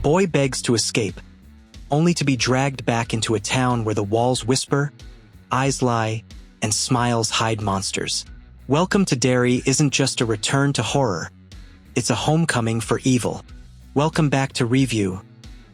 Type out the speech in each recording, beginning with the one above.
boy begs to escape, only to be dragged back into a town where the walls whisper, eyes lie, and smiles hide monsters. Welcome to Derry isn't just a return to horror. It's a homecoming for evil. Welcome back to Review,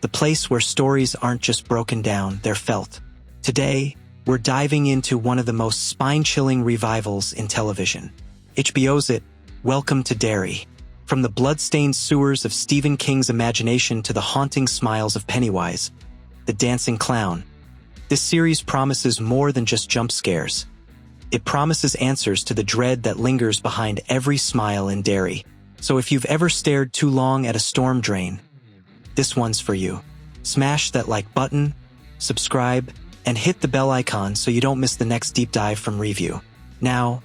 the place where stories aren't just broken down, they're felt. Today, we're diving into one of the most spine-chilling revivals in television. HBO's Welcome to Derry. From the blood-stained sewers of Stephen King's imagination to the haunting smiles of Pennywise, the dancing clown, this series promises more than just jump scares. It promises answers to the dread that lingers behind every smile in Derry. So if you've ever stared too long at a storm drain, this one's for you. Smash that like button, subscribe, and hit the bell icon so you don't miss the next deep dive from Review. Now,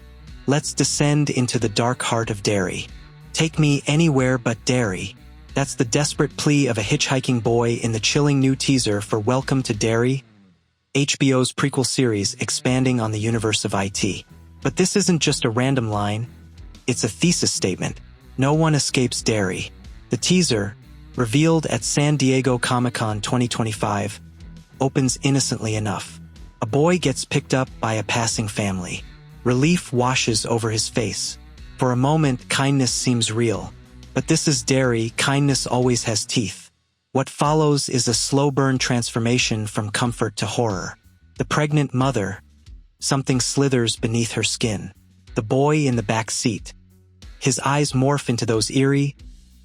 let's descend into the dark heart of Derry. Take me anywhere but Derry. That's the desperate plea of a hitchhiking boy in the chilling new teaser for Welcome to Derry, HBO's prequel series expanding on the universe of IT. But this isn't just a random line, it's a thesis statement. No one escapes Derry. The teaser, revealed at San Diego Comic-Con 2025, opens innocently enough. A boy gets picked up by a passing family. Relief washes over his face. For a moment, kindness seems real. But this is Derry, kindness always has teeth. What follows is a slow-burn transformation from comfort to horror. The pregnant mother, something slithers beneath her skin. The boy in the back seat. His eyes morph into those eerie,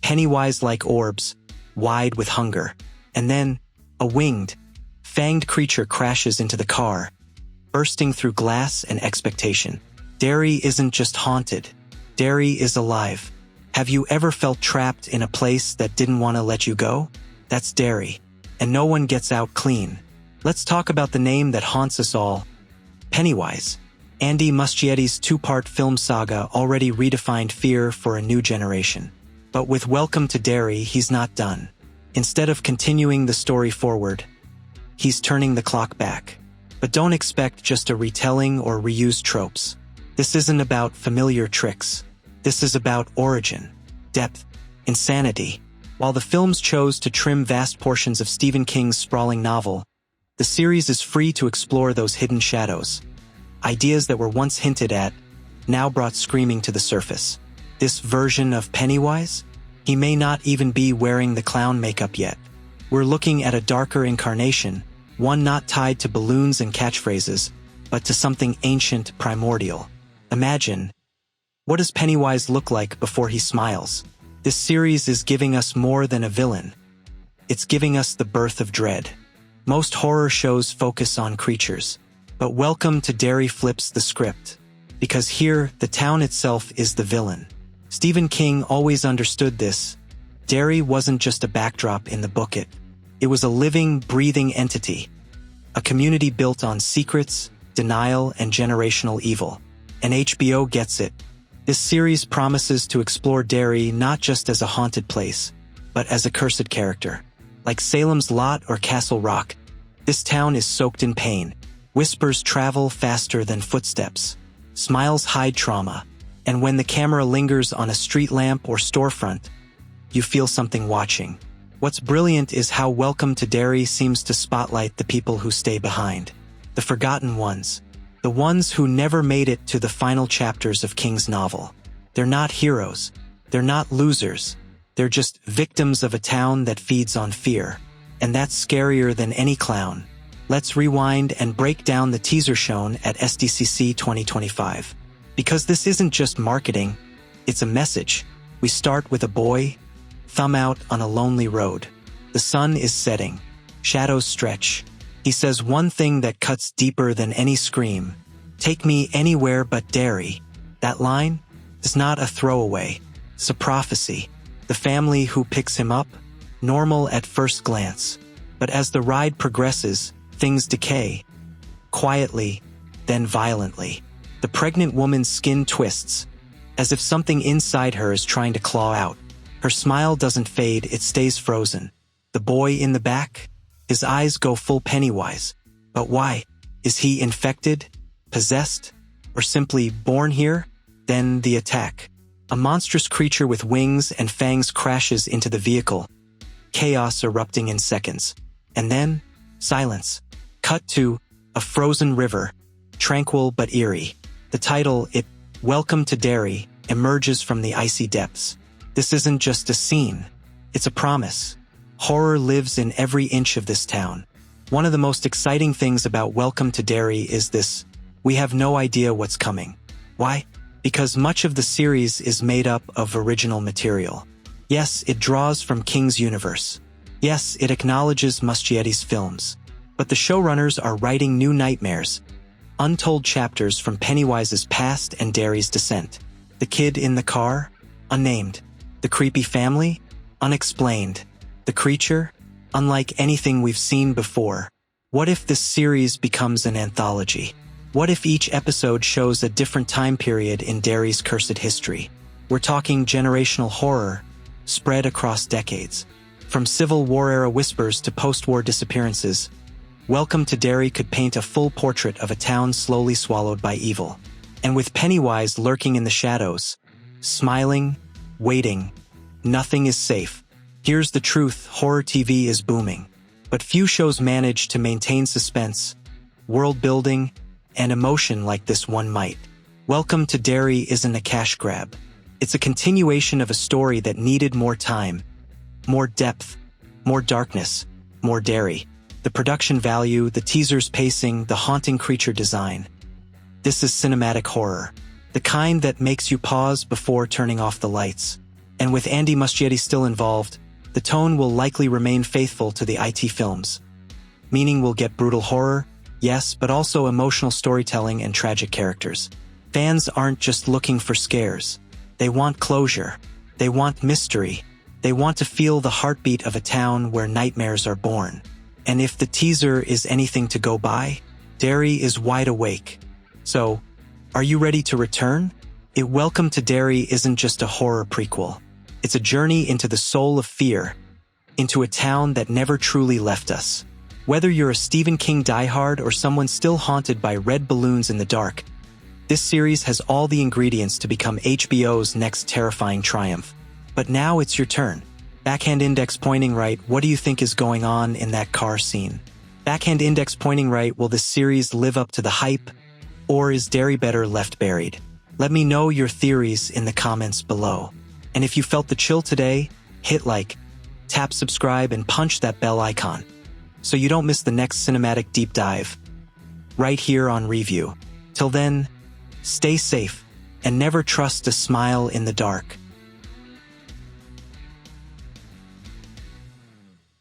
Pennywise-like orbs, wide with hunger. And then, a winged, fanged creature crashes into the car, bursting through glass and expectation. Derry isn't just haunted. Derry is alive. Have you ever felt trapped in a place that didn't want to let you go? That's Derry. And no one gets out clean. Let's talk about the name that haunts us all, Pennywise. Andy Muschietti's two-part film saga already redefined fear for a new generation. But with Welcome to Derry, he's not done. Instead of continuing the story forward, he's turning the clock back. But don't expect just a retelling or reused tropes. This isn't about familiar tricks. This is about origin, depth, insanity. While the films chose to trim vast portions of Stephen King's sprawling novel, the series is free to explore those hidden shadows. Ideas that were once hinted at, now brought screaming to the surface. This version of Pennywise? He may not even be wearing the clown makeup yet. We're looking at a darker incarnation, one not tied to balloons and catchphrases, but to something ancient, primordial. Imagine, what does Pennywise look like before he smiles? This series is giving us more than a villain. It's giving us the birth of dread. Most horror shows focus on creatures, but Welcome to Derry flips the script. Because here, the town itself is the villain. Stephen King always understood this. Derry wasn't just a backdrop in the book. It was a living, breathing entity. A community built on secrets, denial, and generational evil. And HBO gets it. This series promises to explore Derry not just as a haunted place, but as a cursed character. Like Salem's Lot or Castle Rock, this town is soaked in pain. Whispers travel faster than footsteps. Smiles hide trauma. And when the camera lingers on a street lamp or storefront, you feel something watching. What's brilliant is how Welcome to Derry seems to spotlight the people who stay behind. The forgotten ones. The ones who never made it to the final chapters of King's novel. They're not heroes. They're not losers. They're just victims of a town that feeds on fear. And that's scarier than any clown. Let's rewind and break down the teaser shown at SDCC 2025. Because this isn't just marketing, it's a message. We start with a boy, thumb out on a lonely road. The sun is setting. Shadows stretch. He says one thing that cuts deeper than any scream. Take me anywhere but Derry. That line is not a throwaway. It's a prophecy. The family who picks him up, normal at first glance. But as the ride progresses, things decay. Quietly, then violently. The pregnant woman's skin twists, as if something inside her is trying to claw out. Her smile doesn't fade, it stays frozen. The boy in the back? His eyes go full Pennywise. But why? Is he infected, possessed, or simply born here? Then the attack. A monstrous creature with wings and fangs crashes into the vehicle, chaos erupting in seconds. And then, silence. Cut to a frozen river, tranquil but eerie. The title, Welcome to Derry, emerges from the icy depths. This isn't just a scene. It's a promise. Horror lives in every inch of this town. One of the most exciting things about Welcome to Derry is this: we have no idea what's coming. Why? Because much of the series is made up of original material. Yes, it draws from King's universe. Yes, it acknowledges Muschietti's films. But the showrunners are writing new nightmares, untold chapters from Pennywise's past and Derry's descent. The kid in the car? Unnamed. The creepy family? Unexplained. The creature? Unlike anything we've seen before. What if this series becomes an anthology? What if each episode shows a different time period in Derry's cursed history? We're talking generational horror, spread across decades. From Civil War-era whispers to post-war disappearances, Welcome to Derry could paint a full portrait of a town slowly swallowed by evil. And with Pennywise lurking in the shadows, smiling, waiting, nothing is safe. Here's the truth: horror TV is booming. But few shows manage to maintain suspense, world building, and emotion like this one might. Welcome to Derry isn't a cash grab. It's a continuation of a story that needed more time, more depth, more darkness, more Derry. The production value, the teaser's pacing, the haunting creature design. This is cinematic horror, the kind that makes you pause before turning off the lights. And with Andy Muschietti still involved, the tone will likely remain faithful to the IT films. Meaning we'll get brutal horror, yes, but also emotional storytelling and tragic characters. Fans aren't just looking for scares. They want closure. They want mystery. They want to feel the heartbeat of a town where nightmares are born. And if the teaser is anything to go by, Derry is wide awake. So, are you ready to return? Welcome to Derry isn't just a horror prequel. It's a journey into the soul of fear, into a town that never truly left us. Whether you're a Stephen King diehard or someone still haunted by red balloons in the dark, this series has all the ingredients to become HBO's next terrifying triumph. But now it's your turn. Backhand index pointing right, what do you think is going on in that car scene? Backhand index pointing right, will this series live up to the hype? Or is Derry better left buried? Let me know your theories in the comments below. And if you felt the chill today, hit like, tap subscribe, and punch that bell icon, so you don't miss the next cinematic deep dive, right here on Review. Till then, stay safe, and never trust a smile in the dark.